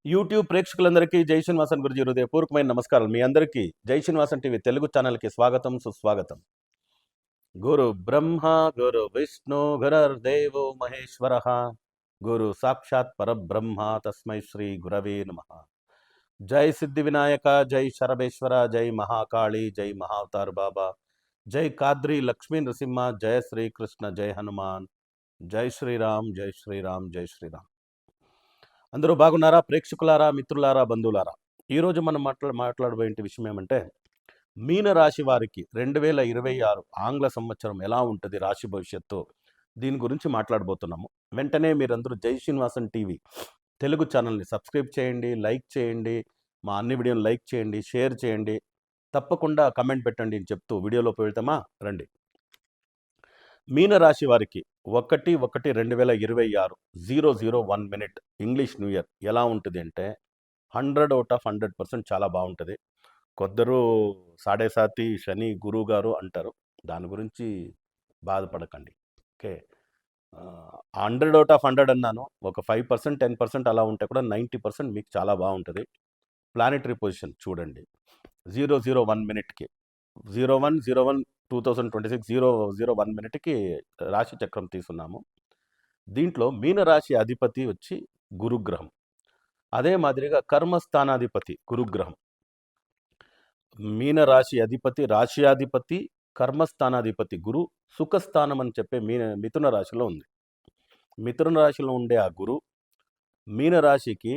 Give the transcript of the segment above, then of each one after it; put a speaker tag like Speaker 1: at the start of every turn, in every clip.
Speaker 1: YouTube ప్రేక్షకులందరికీ జై శ్రీనివాసన్ గురుజీ హృదయపూర్వకమైన నమస్కారాలు. మీ అందరికీ జై శ్రీనివాసన్ టీవీ తెలుగు ఛానల్కి స్వాగతం, సుస్వాగతం. గురు బ్రహ్మ గురు విష్ణు గురర్దేవో మహేశ్వర, గురు సాక్షాత్ పరబ్రహ్మ తస్మై శ్రీ గురవే నమః. జై సిద్ధి వినాయక, జై శరభేశ్వర, జై మహాకాళి, జై మహావతార్ బాబా, జై కాద్రి లక్ష్మీ నృసింహ, జయ శ్రీకృష్ణ, జై హనుమాన్, జై శ్రీరామ్, జై శ్రీరామ్, జై శ్రీరామ్. అందరూ బాగున్నారా? ప్రేక్షకులారా, మిత్రులారా, బంధువులారా, ఈరోజు మనం మాట్లాడబోయే విషయం ఏమంటే, మీనరాశి వారికి 2026 ఆంగ్ల సంవత్సరం ఎలా ఉంటుంది, రాశి భవిష్యత్తు, దీని గురించి మాట్లాడబోతున్నాము. వెంటనే మీరందరూ జై శ్రీనివాసన్ టీవీ తెలుగు ఛానల్ని సబ్స్క్రైబ్ చేయండి, లైక్ చేయండి, మా అన్ని వీడియోని లైక్ చేయండి, షేర్ చేయండి, తప్పకుండా కమెంట్ పెట్టండి అని చెప్తూ వీడియోలోకి వెళ్తామా రండి. మీనరాశి వారికి 1/1/2026 001 మినిట్ ఇంగ్లీష్ న్యూ ఇయర్ ఎలా ఉంటుంది అంటే 100 అవుట్ ఆఫ్ 100% చాలా బాగుంటుంది. కొందరు సాడే సాతి శని గురువు గారు అంటారు, దాని గురించి బాధపడకండి. ఓకే, 100 అవుట్ ఆఫ్ 100 అన్నాను, ఒక 5% 10% అలా ఉంటే కూడా 90% మీకు చాలా బాగుంటుంది. ప్లానెటరీ పొజిషన్ చూడండి, 001 మినిట్కి 01/01 2026 001 మినిట్కి రాశి చక్రం తీసుకున్నాము. దీంట్లో మీనరాశి అధిపతి వచ్చి గురుగ్రహం, అదే మాదిరిగా కర్మస్థానాధిపతి గురుగ్రహం. మీనరాశి అధిపతి, రాశ్యాధిపతి, కర్మస్థానాధిపతి గురు సుఖస్థానం అని చెప్పే మిథున రాశిలో ఉంది. మిథున రాశిలో ఉండే ఆ గురు మీనరాశికి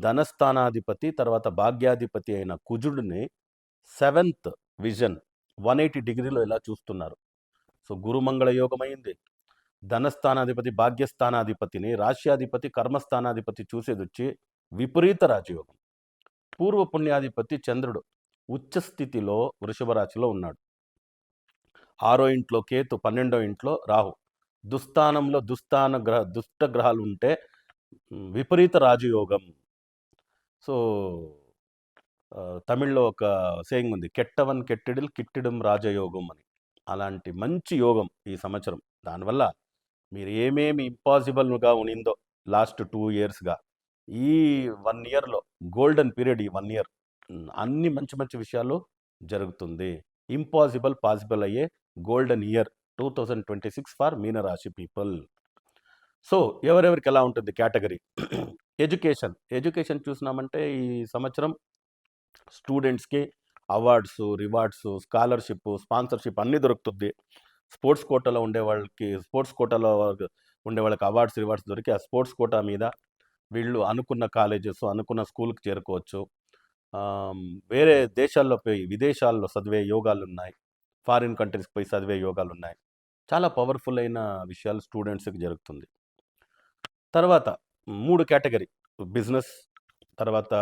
Speaker 1: ధనస్థానాధిపతి, తర్వాత భాగ్యాధిపతి అయిన కుజుడిని 7th విజన్ 180 డిగ్రీలో ఇలా చూస్తున్నారు. సో గురుమంగళ యోగం అయింది. ధనస్థానాధిపతి భాగ్యస్థానాధిపతిని రాశ్యాధిపతి కర్మస్థానాధిపతి చూసేది వచ్చి విపరీత రాజయోగం. పూర్వ పుణ్యాధిపతి చంద్రుడు ఉచ్చ స్థితిలో వృషభ రాశిలో ఉన్నాడు. 6వ ఇంట్లో కేతు, 12వ ఇంట్లో రాహు, దుస్థానంలో దుష్ట గ్రహాలు ఉంటే విపరీత రాజయోగం. సో తమిళ్లో ఒక సేయింగ్ ఉంది, కెట్టవన్ కెట్టిడిల్ కిట్టిడం రాజయోగం అని. అలాంటి మంచి యోగం ఈ సంవత్సరం. దానివల్ల మీరు ఏమేమి ఇంపాసిబుల్గా ఉనిందో లాస్ట్ 2 ఇయర్స్గా, ఈ 1 ఇయర్లో గోల్డెన్ పీరియడ్, ఈ 1 ఇయర్ అన్ని మంచి మంచి విషయాలు జరుగుతుంది. ఇంపాసిబుల్ పాసిబుల్ అయ్యే గోల్డెన్ ఇయర్ 2026 ఫర్ మీనరాశి పీపుల్. సో ఎవరెవరికి ఎలా ఉంటుంది కేటగిరీ? ఎడ్యుకేషన్ చూసినామంటే ఈ సంవత్సరం స్టూడెంట్స్కి అవార్డ్స్, రివార్డ్స్, స్కాలర్షిప్, స్పాన్సర్షిప్ అన్నీ దొరుకుతుంది. స్పోర్ట్స్ కోటాలో ఉండే వాళ్ళకి అవార్డ్స్, రివార్డ్స్ దొరికి ఆ స్పోర్ట్స్ కోటా మీద వీళ్ళు అనుకున్న కాలేజెస్, అనుకున్న స్కూల్కి చేరుకోవచ్చు. వేరే దేశాల్లో పోయి విదేశాల్లో చదివే యోగాలు ఉన్నాయి, ఫారిన్ కంట్రీస్కి పోయి చదివే యోగాలు ఉన్నాయి. చాలా పవర్ఫుల్ అయిన విషయాలు స్టూడెంట్స్కి జరుగుతుంది. తర్వాత 3 కేటగిరీ, బిజినెస్, తర్వాత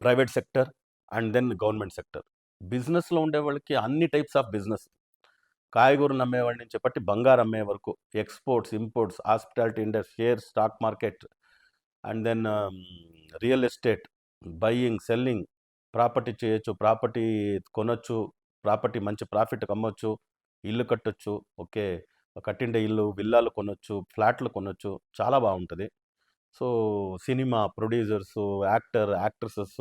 Speaker 1: private sector and then government sector. బిజినెస్లో ఉండే వాళ్ళకి అన్ని టైప్స్ ఆఫ్ బిజినెస్, కాయగూరలు అమ్మేవాడి నుంచి చెప్పట్టి బంగారం అమ్మే వరకు, exports, imports, hospitality industry, share, stock market, and then real estate, buying, selling, property చేయొచ్చు, ప్రాపర్టీ కొనొచ్చు, ప్రాపర్టీ మంచి ప్రాఫిట్ అమ్మొచ్చు, ఇల్లు కట్టొచ్చు. ఓకే, కట్టిండే ఇల్లు, విల్లాలు కొనొచ్చు, ఫ్లాట్లు కొనొచ్చు, చాలా బాగుంటుంది. సో సినిమా ప్రొడ్యూసర్స్, యాక్ట్రెసెస్,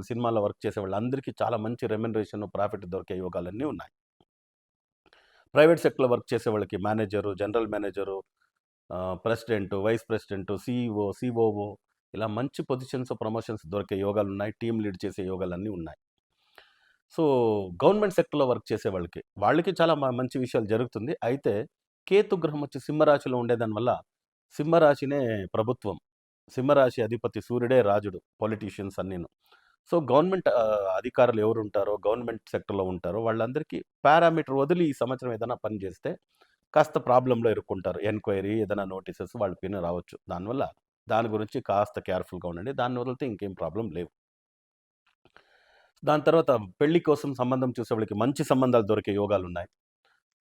Speaker 1: సినిమాలో వర్క్ చేసే వాళ్ళందరికీ చాలా మంచి రెమ్యునరేషన్, ప్రాఫిట్ దొరికే యోగాలన్నీ ఉన్నాయి. ప్రైవేట్ సెక్టర్లో వర్క్ చేసే వాళ్ళకి manager, general manager, president, vice president, CEO, COO, ఇలా మంచి పొజిషన్స్, ప్రమోషన్స్ దొరికే యోగాలు ఉన్నాయి. టీమ్ లీడ్ చేసే యోగాలన్నీ ఉన్నాయి. సో గవర్నమెంట్ సెక్టర్లో వర్క్ చేసే వాళ్ళకి చాలా మంచి విషయాలు జరుగుతుంది. అయితే కేతు గ్రహం వచ్చి సింహరాశిలో ఉండేదానివల్ల, సింహరాశినే ప్రభుత్వం, సింహరాశి అధిపతి సూర్యుడే రాజుడు, పొలిటీషియన్స్ అన్నీను. సో గవర్నమెంట్ అధికారులు ఎవరు ఉంటారో, గవర్నమెంట్ సెక్టర్లో ఉంటారో వాళ్ళందరికీ పారామీటర్ వదిలి ఈ సంవత్సరం ఏదైనా పని చేస్తే కాస్త ప్రాబ్లంలో ఇరుక్కుంటారు. ఎంక్వైరీ, ఏదైనా నోటీసెస్ వాళ్ళ పైన రావచ్చు. దానివల్ల దాని గురించి కాస్త కేర్ఫుల్గా ఉండండి. దాన్ని వదిలితే ఇంకేం ప్రాబ్లం లేవు. దాని తర్వాత పెళ్లి కోసం సంబంధం చూసేవాళ్ళకి మంచి సంబంధాలు దొరికే యోగాలు ఉన్నాయి.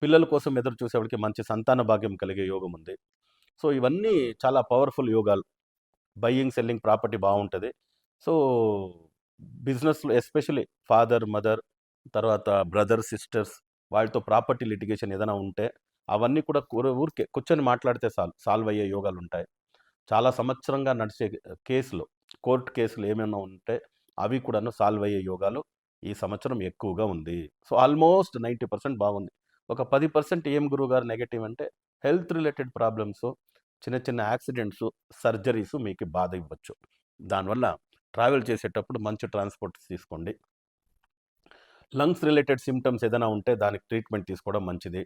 Speaker 1: పిల్లల కోసం ఎదురు చూసేవాళ్ళకి మంచి సంతాన భాగ్యం కలిగే యోగం ఉంది. సో ఇవన్నీ చాలా పవర్ఫుల్ యోగాలు. బయ్యింగ్, సెల్లింగ్, ప్రాపర్టీ బాగుంటుంది. సో బిజినెస్లో ఎస్పెషలీ ఫాదర్, మదర్, తర్వాత బ్రదర్, సిస్టర్స్, వాళ్ళతో ప్రాపర్టీ లిటిగేషన్ ఏదైనా ఉంటే అవన్నీ కూడా ఊరికే కూర్చొని మాట్లాడితే సాల్వ్ అయ్యే యోగాలు ఉంటాయి. చాలా సంవత్సరంగా నడిచే కేసులు, కోర్ట్ కేసులు ఏమైనా ఉంటే అవి కూడాను సాల్వ్ అయ్యే యోగాలు ఈ సంవత్సరం ఎక్కువగా ఉంది. సో, ఆల్మోస్ట్ 90% బాగుంది. ఒక 10% ఏం గురువుగారు నెగెటివ్ అంటే హెల్త్ రిలేటెడ్ ప్రాబ్లమ్స్, చిన్న చిన్న యాక్సిడెంట్స్, సర్జరీస్ మీకు బాధ ఇవ్వచ్చు. దానివల్ల ట్రావెల్ చేసేటప్పుడు మంచి ట్రాన్స్‌పోర్ట్స్ తీసుకోండి. లంగ్స్ రిలేటెడ్ సింప్టమ్స్ ఏదైనా ఉంటే దానికి ట్రీట్మెంట్ తీసుకోవడం మంచిది.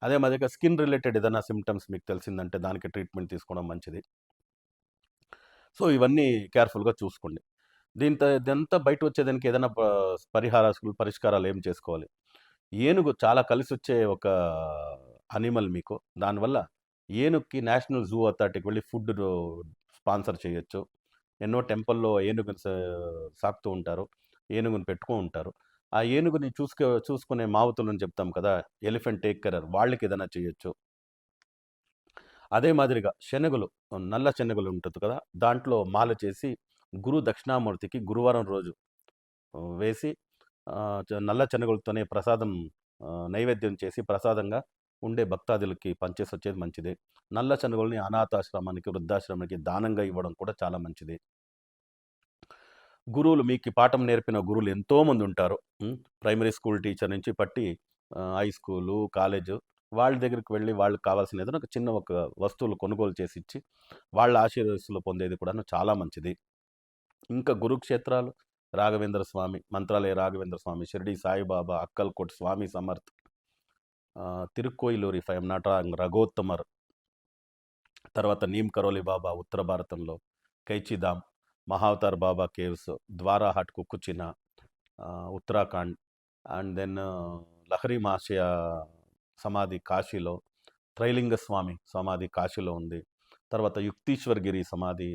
Speaker 1: అదే మాదిరిగా స్కిన్ రిలేటెడ్ ఏదైనా సింప్టమ్స్ మీకు తెలిసిందంటే దానికి ట్రీట్మెంట్ తీసుకోవడం మంచిది. సో, ఇవన్నీ కేర్‌ఫుల్‌గా చూసుకోండి. ఇదంతా బయటొచ్చేదానికి ఏదైనా పరిష్కారాలు ఏం చేసుకోవాలి? ఏనుగు చాలా కలిసొచ్చే ఒక అనిమల్ మీకు. దానివల్ల ఏనుగుకి నేషనల్ జూ అథారిటీకి వెళ్ళి ఫుడ్ స్పాన్సర్ చేయొచ్చు. ఎన్నో టెంపుల్‌లో ఏనుగుని సాకుతూ ఉంటారు. ఏనుగుని పెట్టుకొని ఉంటారు. ఆ ఏనుగుని చూసుకునే మావతులని చెప్తాం కదా! ఎలిఫెంట్ టేక్ కేరర్ వాళ్ళకేదైనా చేయొచ్చు. అదే మాదిరిగా శనగలు, నల్ల శనగలు ఉంటది కదా! దాంట్లో మాల చేసి గురు దక్షిణామూర్తికి గురువారం రోజు వేసి నల్ల శనగలతోనే ప్రసాదం నైవేద్యం చేసి ప్రసాదంగా ఉండే భక్తాదులకి పంచేసొచ్చేది మంచిది. నల్ల శనగల్ని అనాథాశ్రమానికి, వృద్ధాశ్రమానికి దానంగా ఇవ్వడం కూడా చాలా మంచిది. గురువులు మీకు పాఠం నేర్పిన గురువులు ఎంతోమంది ఉంటారు. ప్రైమరీ స్కూల్ టీచర్ నుంచి పట్టి హై స్కూలు, కాలేజు వాళ్ళ దగ్గరికి వెళ్ళి వాళ్ళకి కావాల్సిన ఏదైనా ఒక వస్తువులు కొనుగోలు చేసి ఇచ్చి, వాళ్ళ ఆశీర్వచనాలు పొందేది కూడాను చాలా మంచిది. ఇంకా గురుక్షేత్రాలు Raghavendra Swami, Mantralaya Raghavendra Swami, Shirdi Saibaba, Akkalkot Swami Samarth, Tirukkoyilur if I'm not wrong Raghottamar, తర్వాత నీమ్ కరోలి బాబా ఉత్తర భారతంలో, కైచిధామ్, మహావతార్ బాబా కేవ్స్, ద్వారా హట్ కుక్కుచిన ఉత్తరాఖండ్, అండ్ దెన్ లహరి మహాశయ సమాధి కాశీలో, త్రైలింగ స్వామి సమాధి కాశీలో ఉంది. తర్వాత యుక్తీశ్వర్ గిరి సమాధి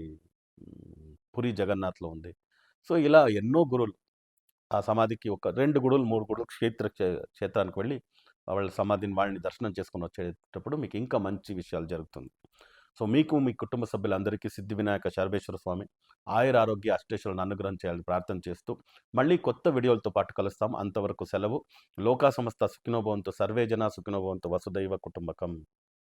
Speaker 1: పురి జగన్నాథ్లో ఉంది. సో, ఇలా ఎన్నో గురువులు ఆ సమాధికి ఒక 2 గుడులు, 3 గుడులు క్షేత్రానికి వెళ్ళి వాళ్ళ సమాధిని వాళ్ళని దర్శనం చేసుకొని వచ్చేటప్పుడు మీకు ఇంకా మంచి విషయాలు జరుగుతుంది. సో, మీకు మీ కుటుంబ సభ్యులందరికీ సిద్ధి వినాయక శర్వేశ్వర స్వామి ఆయురారోగ్య అష్టైశ్వర్యాలను అనుగ్రహం చేయాలని ప్రార్థన చేస్తూ మళ్ళీ కొత్త వీడియోలతో పాటు కలుస్తాం. అంతవరకు సెలవు. లోకా సమస్త సుఖినో భవంతు, సర్వే జనా సుఖినో భవంతు, వసుదైవ కుటుంబకం.